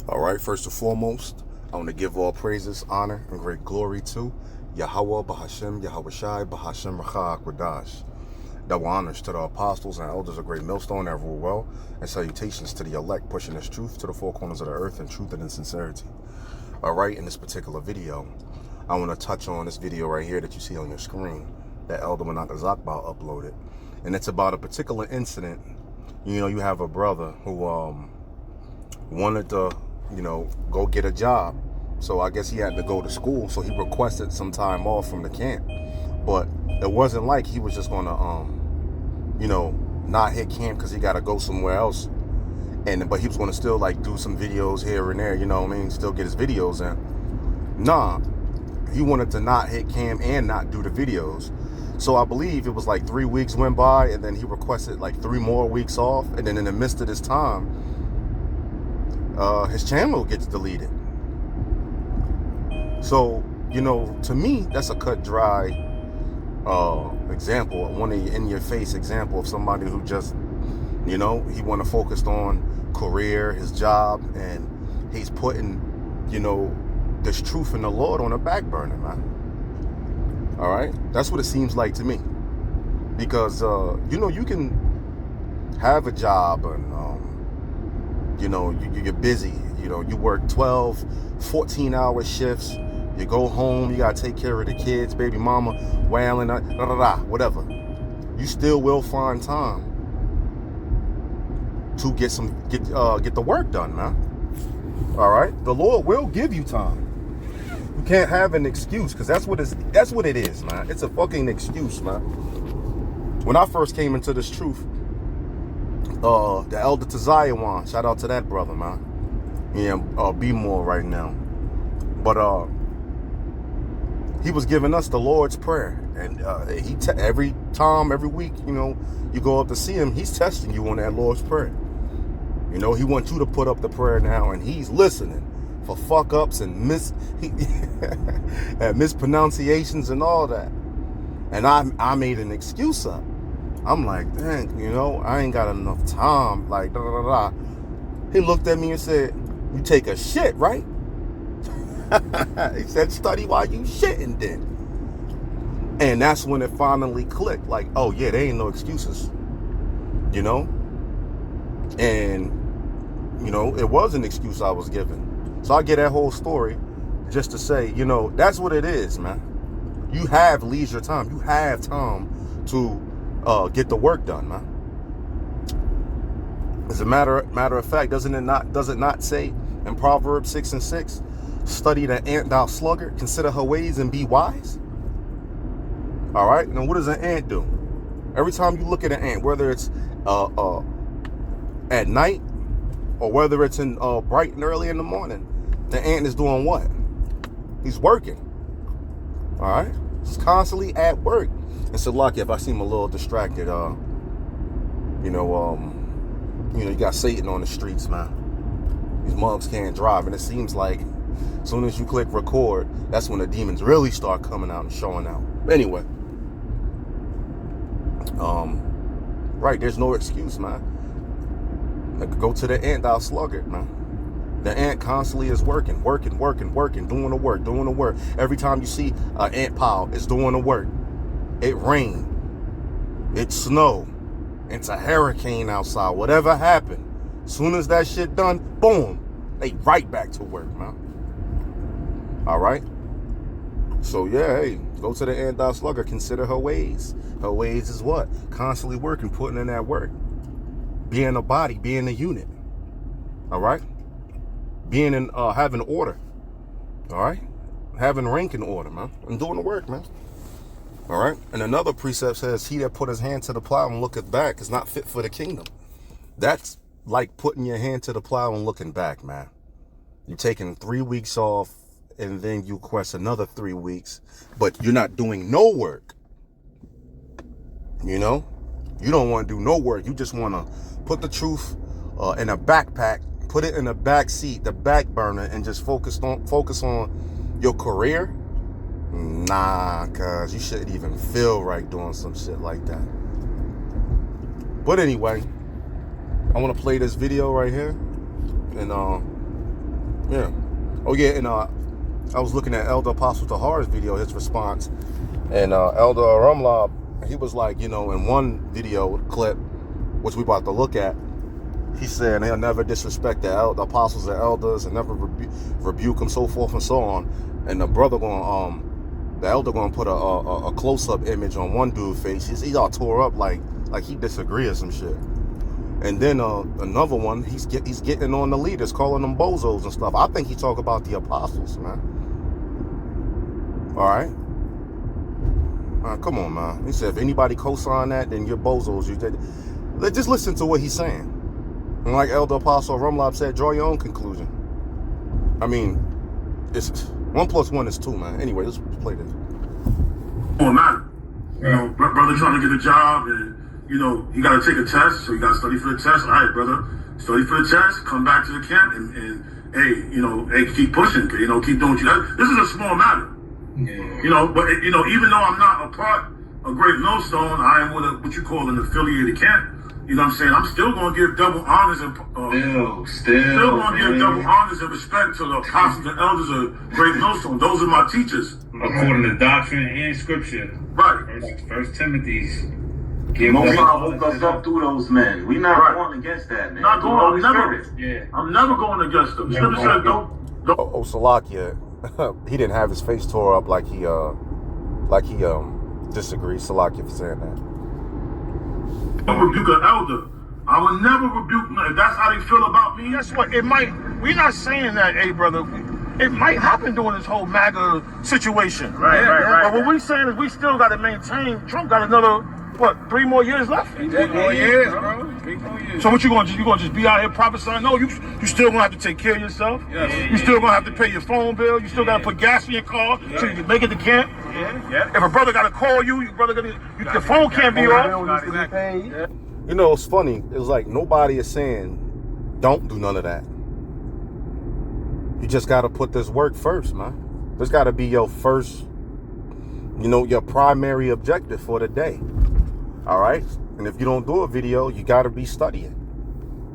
All right, first and foremost, I want to give all praises, honor, and great glory to Yahweh, Bahashem, Yahweh Shai, Bahashem, Racha, Akwadash. Double honors to the apostles and elders of Great Millstone that rule well, and salutations to the elect pushing this truth to the four corners of the earth in truth and in sincerity. All right, in this particular video, I want to touch on this video right here that you see on your screen that Elder Menachem Zakbal uploaded. And it's about a particular incident. You know, you have a brother who wanted to, go get a job. So I guess he had to go to school. So he requested some time off from the camp. But it wasn't like he was just going to, not hit camp because he got to go somewhere else. But he was going to still do some videos here and there, still get his videos in. Nah, he wanted to not hit camp and not do the videos. So I believe it was 3 weeks went by, and then he requested 3 more weeks off. And then in the midst of this time, his channel gets deleted. So, to me, that's a cut dry example, one in your face example of somebody who just, he want to focus on career, his job, and he's putting, this truth in the Lord on the back burner, man. All right, that's what it seems like to me, because you can have a job and you're busy. You work 12, 14-hour shifts. You go home, you gotta take care of the kids, baby mama, wailing, whatever. You still will find time to get the work done, man. All right, the Lord will give you time. You can't have an excuse, because that's what it is, man. It's a fucking excuse, man. When I first came into this truth, the elder Tazayawan, shout out to that brother, man. Yeah, be more right now. But he was giving us the Lord's Prayer, and every week, you go up to see him, he's testing you on that Lord's Prayer. He wants you to put up the prayer now, and he's listening for fuck ups and mispronunciations and all that. And I made an excuse up. I'm like, dang, I ain't got enough time. He looked at me and said, "You take a shit, right?" He said, "Study while you shitting then." And that's when it finally clicked. Oh yeah, there ain't no excuses. And it was an excuse I was given. So I get that whole story just to say, that's what it is, man. You have leisure time. You have time to get the work done, man. As a matter of fact, does it not say in Proverbs 6:6, study the ant, thou sluggard, consider her ways and be wise? All right. Now, what does an ant do? Every time you look at an ant, whether it's at night or whether it's in bright and early in the morning, the ant is doing what? He's working. All right. He's constantly at work. And so, lucky if I seem a little distracted, you got Satan on the streets, man. These mugs can't drive, and it seems like as soon as you click record, that's when the demons really start coming out and showing out. Anyway, right, there's no excuse, man. Go to the ant, thou sluggard, man. The ant constantly is working, doing the work. Every time you see an ant pile, it's doing the work. It rained, it snowed, it's a hurricane outside, whatever happened. As soon as that shit done, boom, they right back to work, man. All right? So, yeah, hey, go to the ant, thou sluggard, consider her ways. Her ways is what? Constantly working, putting in that work. Being a body, being a unit. All right? Being in, having order. All right? Having rank in order, man. And doing the work, man. All right? And another precept says, he that put his hand to the plow and looketh back is not fit for the kingdom. That's like putting your hand to the plow and looking back, man. You're taking 3 weeks off, and then you request another 3 weeks, but you're not doing no work. You don't want to do no work. You just want to put the truth in a backpack, put it in the back seat, the back burner, and just focus on your career. Nah, cuz you shouldn't even feel right doing some shit like that. But anyway, I want to play this video right here, and Yeah. Oh yeah, and I was looking at Elder Apostle Tahar's video, his response, and Elder Rumlob, he was like, you know, in one video clip, which we about to look at, he said he'll never disrespect the apostles and elders and never rebuke them, so forth and so on. And the brother the elder gonna put a close-up image on one dude's face. He's all tore up like he disagree or some shit. And then another one, he's getting on the leaders, calling them bozos and stuff. I think he talk about the apostles, man. All right. Come on, man. He said if anybody co-sign that, then you're bozos. Just listen to what he's saying. And like Elder Apostle Rumlob said, draw your own conclusion. I mean, it's 1 + 1 is 2, man. Anyway, let's play this. Oh, man. You know, brother trying to get a job, and, you know, you got to take a test, so you got to study for the test. All right, brother, study for the test, come back to the camp, and hey, you know, hey, keep pushing, you know, keep doing what you got. This is a small matter. Yeah. You know, but, you know, even though I'm not a part of Great Millstone, I am with what you call an affiliated camp. You know what I'm saying? I'm still going to give double honors and still going to give double honors and respect to the apostles and elders of Great Millstone. Those are my teachers. According to doctrine and scripture. Right. First Timothy's. Most High woke us up through those men. We're not going against that, man. I'm never going against them. Scripture says don't. Salakia, he didn't have his face tore up like he disagrees. Salakia for saying that. I rebuke an elder. I will never rebuke. If that's how they feel about me, guess what? It might. We're not saying that, hey, brother. It might happen during this whole MAGA situation. Right. But what we're saying is we still got to maintain. Trump got another 3 more years left? 3 more years, bro. 3 more years. So what you gonna just be out here prophesying? No, you still gonna have to take care of yourself. Yes. You still gonna have to pay your phone bill. You still gotta put gas in your car so you can make it to camp. Yeah. If a brother gotta call you, your phone can't be off. You know, it's funny. It's like nobody is saying don't do none of that. You just gotta put this work first, man. This gotta be your first, you know, your primary objective for the day. All right, and if you don't do a video, you got to be studying.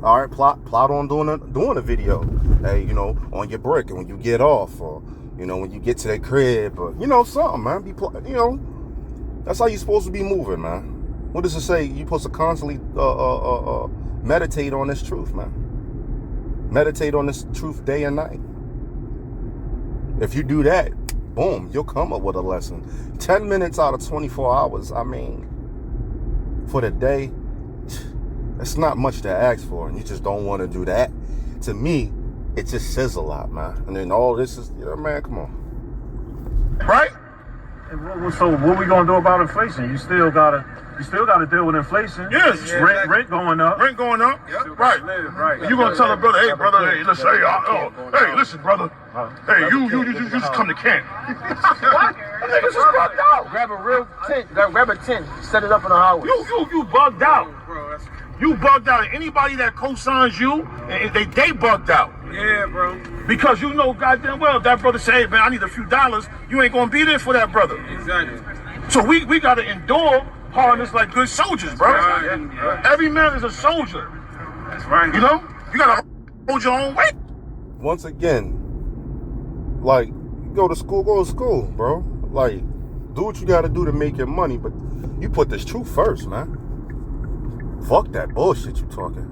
All right, plot on doing a video. Hey, you know, on your break, and when you get off, or you know, when you get to that crib, or you know, something, man. You know, that's how you're supposed to be moving, man. What does it say? You're supposed to constantly meditate on this truth, man. Meditate on this truth day and night. If you do that, boom, you'll come up with a lesson. 10 minutes out of 24 hours. I mean, for the day, it's not much to ask for, and you just don't want to do that. To me, it just says a lot, man. And then all this is, you know, man, come on. Right? So what we gonna do about inflation? You still gotta deal with inflation. Yes. Rent going up. Rent going up. Yep. Right. You gonna tell a brother, hey brother, hey, listen, hey, listen, brother. Hey, you just come to camp. What? Niggas just bugged out. Grab a real tent. Grab a tent. Set it up in the highway. You bugged out. You bugged out. Anybody that co-signs you, they bugged out. Yeah, bro. Because you know goddamn well if that brother say, hey man, I need a few dollars, you ain't gonna be there for that brother. Exactly. So we gotta endure hardness like good soldiers, bro. Right. Every man is a soldier. That's right. You know? You gotta hold your own weight. Once again, like, go to school, bro. Like, do what you gotta do to make your money, but you put this truth first, man. Fuck that bullshit you talking.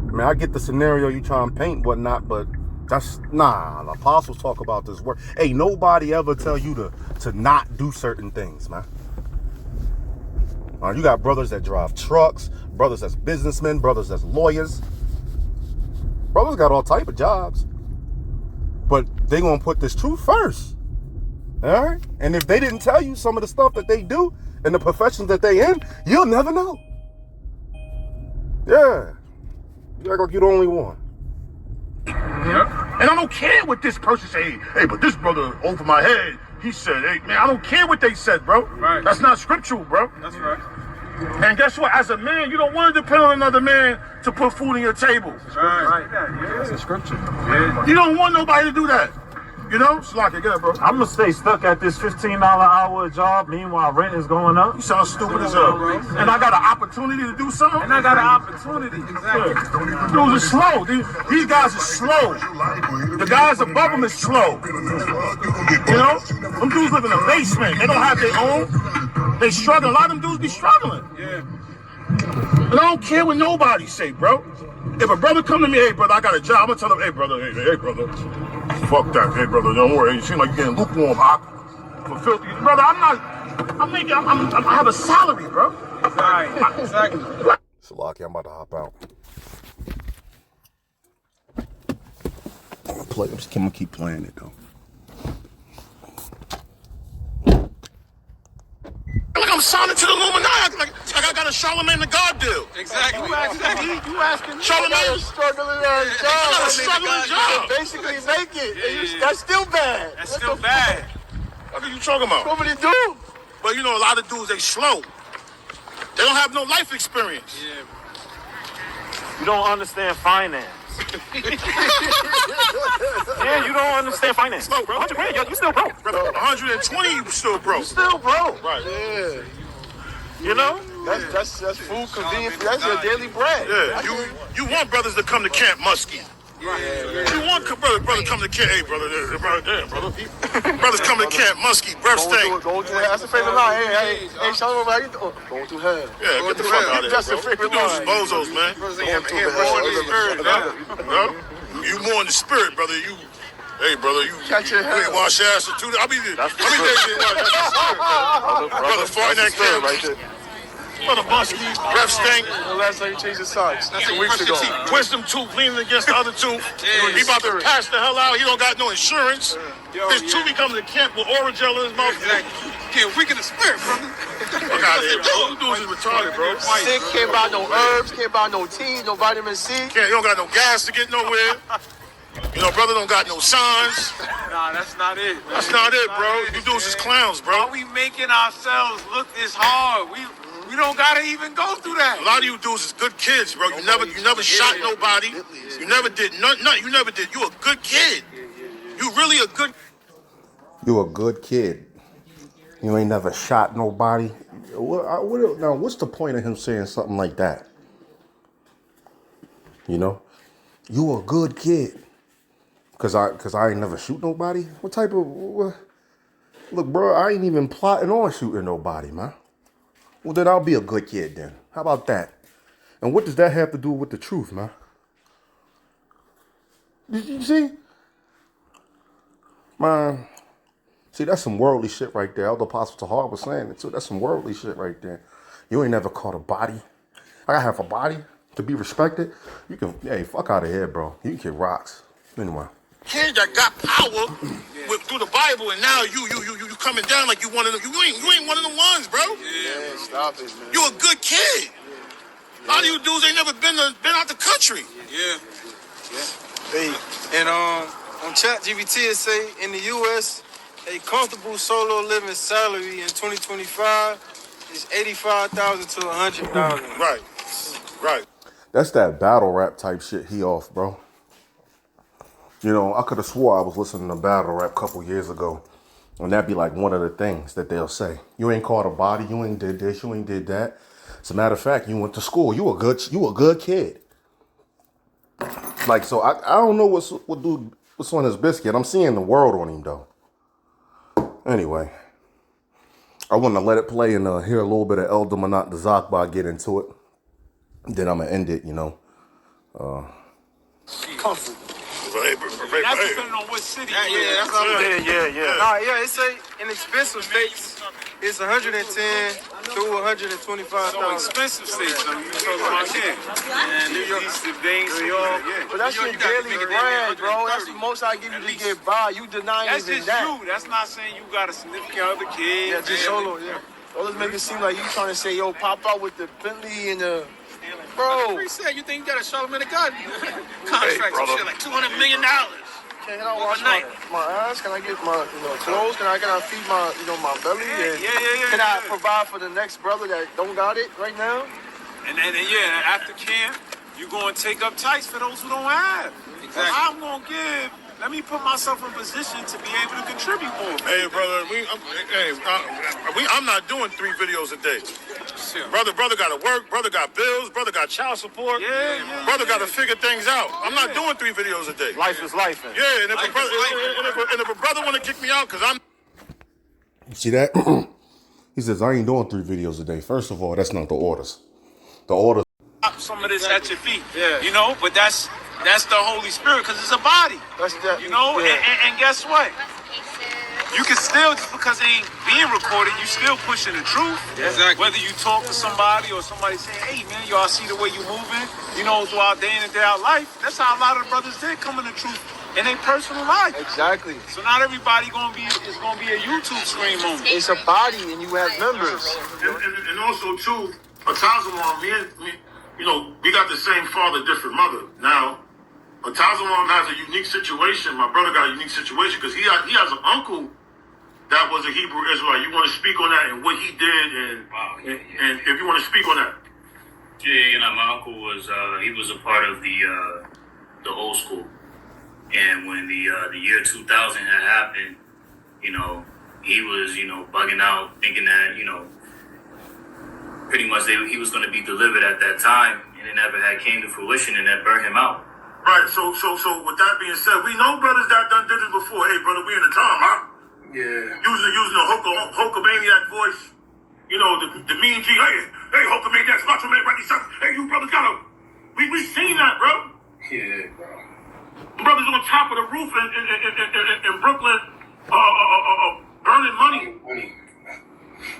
I mean, I get the scenario you try and paint, whatnot, but that's, the apostles talk about this work. Hey, nobody ever tell you to not do certain things, man. You got brothers that drive trucks, brothers that's businessmen, brothers that's lawyers. Brothers got all type of jobs. But they gonna put this truth first. All right? And if they didn't tell you some of the stuff that they do and the professions that they in, you'll never know. Yeah. You act like you're the only one. Yep. And I don't care what this person say. Hey, but this brother over my head, he said, hey, man, I don't care what they said, bro. Right. That's not scriptural, bro. That's right. And guess what? As a man, you don't want to depend on another man to put food on your table. Right. That's a scripture. Yeah. You don't want nobody to do that. You know? Slocky, get up, bro. I'm gonna stay stuck at this $15 an hour job. Meanwhile, rent is going up. You sound stupid as hell. And I got an opportunity to do something? And I got an opportunity. Exactly. Dudes are slow. These guys are slow. The guys above them is slow. You know? Them dudes live in a basement. They don't have their own. They struggle. A lot of them dudes be struggling. Yeah. And I don't care what nobody say, bro. If a brother come to me, hey, brother, I got a job, I'm going to tell him, hey, brother, hey, brother. Fuck that. Hey, brother, don't worry. You seem like you're getting lukewarm, for filthy. Brother, I have a salary, bro. Right. Exactly. So, Lucky, I'm about to hop out. I'm going to keep playing it, though. Like I'm signing to the Illuminati. Like I got a Charlemagne the God deal. Exactly. You asking me? Charlemagne. I got a struggling job. I got a struggling job. Basically make it. That's still bad. That's still bad. What are you talking about? What would he do? But you know, a lot of dudes, they slow. They don't have no life experience. Yeah. You don't understand finance. Yeah, you don't understand finance. Slow, bro. 100 grand, you still broke. Brother, 120, you still broke. Still broke. Right. Yeah. You know? That's food convenient. That's your daily bread. Yeah. You want brothers to come to Camp Muskie. You want brother come to camp. Hey, brother. Brothers come to Camp Muskie, breath stank. Going through hell. That's a favorite line. Hey, show them how you doing. Going through hell. Yeah, get the fuck out of here, That's bro. a favorite You doing line. some bozos, man. You more in the spirit, brother. Hey, brother, you Catch your ain't hell. wash your ass for 2 days. Brother, farting that camp. right there. Brother Muskie, breath stank. The last time you changed your socks? 2 weeks ago. Wisdom tooth leaning against the other tooth. He about to pass the hell out. He don't got no insurance. His tooth he comes to camp with oral gel in his mouth. Can't weaken the spirit, brother. Fuck out of here, bro. You dudes is retarded, bro. Sick, can't buy no herbs, can't buy no tea, no vitamin C. You don't got no gas to get nowhere. You know, brother don't got no signs. Nah, that's not it. Man. That's not it, bro. You dudes is clowns, bro. How we making ourselves look this hard? We don't gotta even go through that. A lot of you dudes is good kids, bro. You never shot nobody. You never did nothing. You never did. You a good kid. You really a good. You a good kid. You ain't never shot nobody. Now, what's the point of him saying something like that? You know, you a good kid. Cause I ain't never shoot nobody. What type of? Look, bro, I ain't even plotting on shooting nobody, man. Well, then I'll be a good kid then. How about that? And what does that have to do with the truth, man? Did you see? Man, see, that's some worldly shit right there. Elder Apostle Tahar was saying it too. That's some worldly shit right there. You ain't never caught a body. I gotta have a body to be respected. You can, hey, fuck out of here, bro. You can kick rocks. Anyway. Kid that got power through the Bible, and now you coming down like you one of them. You ain't one of the ones, bro. Yeah, stop it, man. You a good kid. A lot of you dudes ain't never been out the country. Yeah. Hey, and on ChatGPT it say in the U.S. a comfortable solo living salary in 2025 is $85,000 to $100,000. Right. That's that battle rap type shit he off, bro. You know, I could have swore I was listening to battle rap a couple years ago. And that'd be like one of the things that they'll say. You ain't caught a body, you ain't did this, you ain't did that. As a matter of fact, you went to school. You a good kid. Like, so I don't know what's on his biscuit. I'm seeing the world on him though. Anyway. I want to let it play and hear a little bit of Elder Manat the Zakba get into it. Then I'm gonna end it, you know. Comfort. That's depending on what city. Yeah. Nah, yeah, it say in expensive states, it's $110,000 to $125,000. So expensive states, though. You talking about and New York, these things, But that's your daily bread, bro. That's the most I give you to get by. You denying that's even just that. you. That's not saying you got a significant other kid. Yeah, just solo, yeah. Always make it seem like you trying to say, yo, pop out with the Bentley and the... Bro. You said you think you got a Charlemagne the God contract and shit like $200 million. Can I wash my ass? Can I get my clothes? Can I feed my my belly? Yeah. Can I provide for the next brother that don't got it right now? And after camp, you going to take up tights for those who don't have. Exactly. I'm going to give let me put myself in position to be able to contribute more. Hey, brother, I'm not doing 3 videos a day. Shit. Brother got to work. Brother got bills. Brother got child support. Yeah. Brother got to figure things out. I'm not doing 3 videos a day. Life is life. Yeah, and if a brother want to kick me out, because I'm... See that? He says, I ain't doing 3 videos a day. First of all, that's not the orders. The orders. Some of this at your feet, you know, but that's the Holy Spirit, because it's a body, you know, and guess what? You can still, just because it ain't being recorded, you still pushing the truth. Exactly. Whether you talk to somebody or somebody saying, hey man, y'all see the way you moving, you know, throughout day in and day out life. That's how a lot of the brothers did come in the truth in their personal life. Exactly. So not everybody is gonna be a YouTube screen moment. It's a body and you have members. And also, too, Atazamam, me, you know, we got the same father, different mother. Now, Atazamam has a unique situation. My brother got a unique situation because he has an uncle that was a Hebrew Israelite. You want to speak on that and what he did, and if you want to speak on that? Yeah, you know, my uncle was he was a part of the old school, and when the year 2000 had happened, you know, he was, you know, bugging out, thinking that, you know, pretty much he was going to be delivered at that time, and it never had came to fruition, and that burned him out. Right. So with that being said, we know brothers that done did this before. Hey, brother, we in the time, huh? Yeah. Using the Hulkamaniac voice, you know, the mean G. Hey, Hulkamaniac, Macho Man, right? Hey, you brothers gotta. We seen that, bro. Yeah, bro. Brothers on top of the roof in Brooklyn, burning money.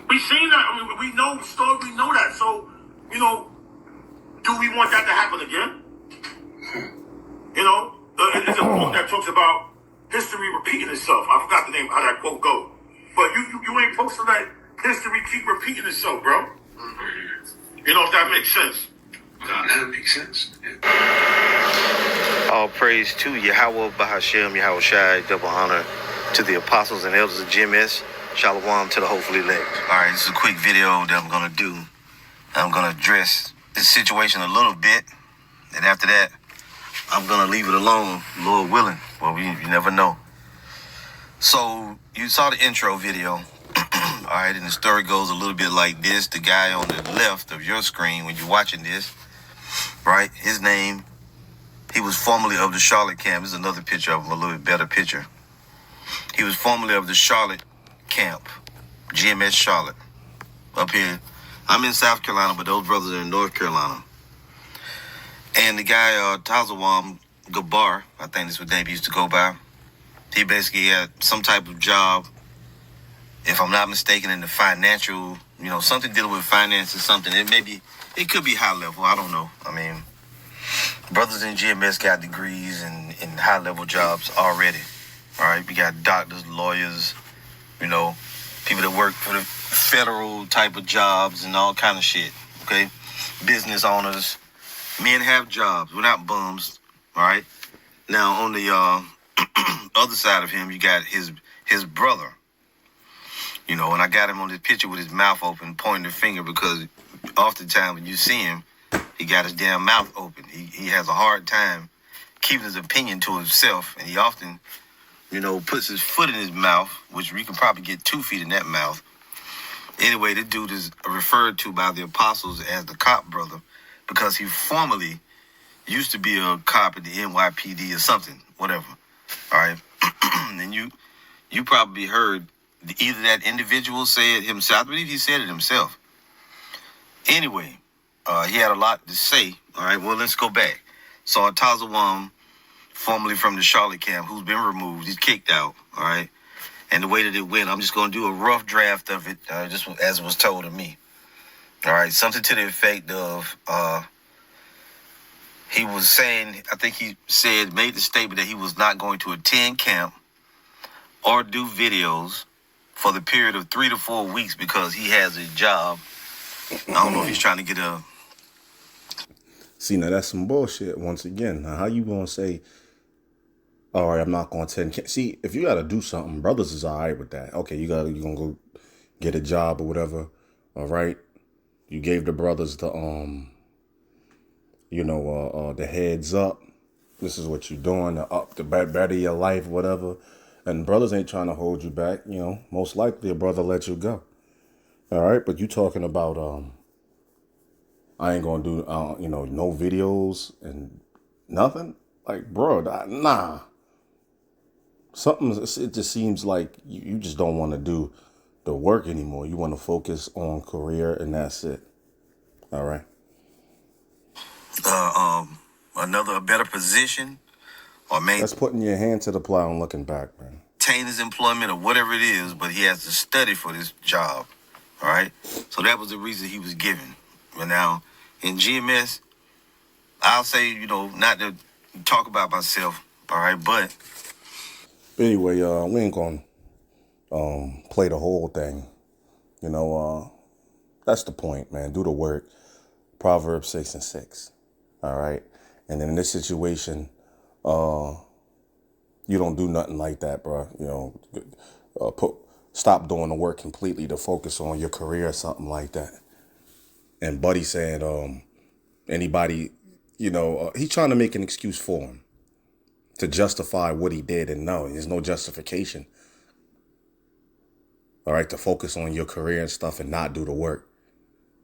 We seen that. I mean, we know the story. We know that. So, you know, do we want that to happen again? You know, it's a quote that talks about history repeating itself. I forgot the name, how that quote go. But you ain't supposed to let history keep repeating itself, bro. You know, if that makes sense. That makes sense. All praise to Yahweh, Bahashem, Yahweh Shai, double honor to the apostles and elders of GMS. Shalom to the hopefully elect. All right, this is a quick video that I'm going to do. I'm going to address this situation a little bit. And after that, I'm going to leave it alone, Lord willing. Well, you never know. So, you saw the intro video. All right, and the story goes a little bit like this. The guy on the left of your screen when you're watching this, right, his name, he was formerly of the Charlotte camp. This is another picture of him, a little bit better picture. He was formerly of the Charlotte camp, GMS Charlotte, up here. I'm in South Carolina, but those brothers are in North Carolina. And the guy, Tazawam Gabar, I think that's what name he used to go by. He basically had some type of job, if I'm not mistaken, in the financial, you know, something dealing with finance or something. It could be high level. I don't know. I mean, brothers in GMS got degrees in high level jobs already. All right, we got doctors, lawyers, you know, people that work for the federal type of jobs and all kind of shit. Okay, business owners. Men have jobs. We're not bums. All right. Now on the other side of him, you got his brother. You know, and I got him on this picture with his mouth open, pointing the finger, because oftentimes when you see him, he got his damn mouth open. He has a hard time keeping his opinion to himself, and he often, you know, puts his foot in his mouth, which we can probably get 2 feet in that mouth. Anyway, this dude is referred to by the apostles as the cop brother, because he formerly used to be a cop at the NYPD or something, whatever. All right. And you probably heard either that individual say it himself. I believe he said it himself. Anyway, he had a lot to say. All right. Well, let's go back. So Tazawam, formerly from the Charlotte camp, who's been removed, he's kicked out. All right. And the way that it went, I'm just going to do a rough draft of it, just as it was told to me. All right. Something to the effect of, he was saying, I think he made the statement that he was not going to attend camp or do videos for the period of 3 to 4 weeks because he has a job. I don't know if he's trying to get a... See, now that's some bullshit once again. Now, how you going to say, all right, I'm not going to attend camp? See, if you got to do something, brothers is all right with that. Okay, you're going to go get a job or whatever. All right. You gave the brothers the, the heads up. This is what you're doing to up to better your life, whatever. And brothers ain't trying to hold you back. You know, most likely a brother let you go. All right, but you talking about I ain't gonna do no videos and nothing. Like, bro, nah. It just seems like you just don't want to do the work anymore. You want to focus on career, and that's it. All right. Another better position, or That's putting your hand to the plow and looking back, man. maintain his employment or whatever it is, but he has to study for this job. All right. So that was the reason he was given. But now in GMS, I'll say, not to talk about myself. All right. But Anyway, we ain't gonna play the whole thing. That's the point, man. Do the work. Proverbs 6:6. All right. And then in this situation, you don't do nothing like that, bro. Stop doing the work completely to focus on your career or something like that. And Buddy saying, anybody, he's trying to make an excuse for him to justify what he did. And no, there's no justification. All right. To focus on your career and stuff and not do the work.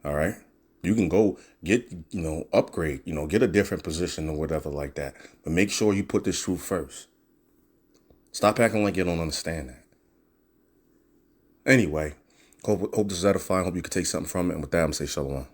All right. You can go get, upgrade, get a different position or whatever like that. But make sure you put this truth first. Stop acting like you don't understand that. Anyway, hope this is edifying. Hope you can take something from it. And with that, I'm saying shalom.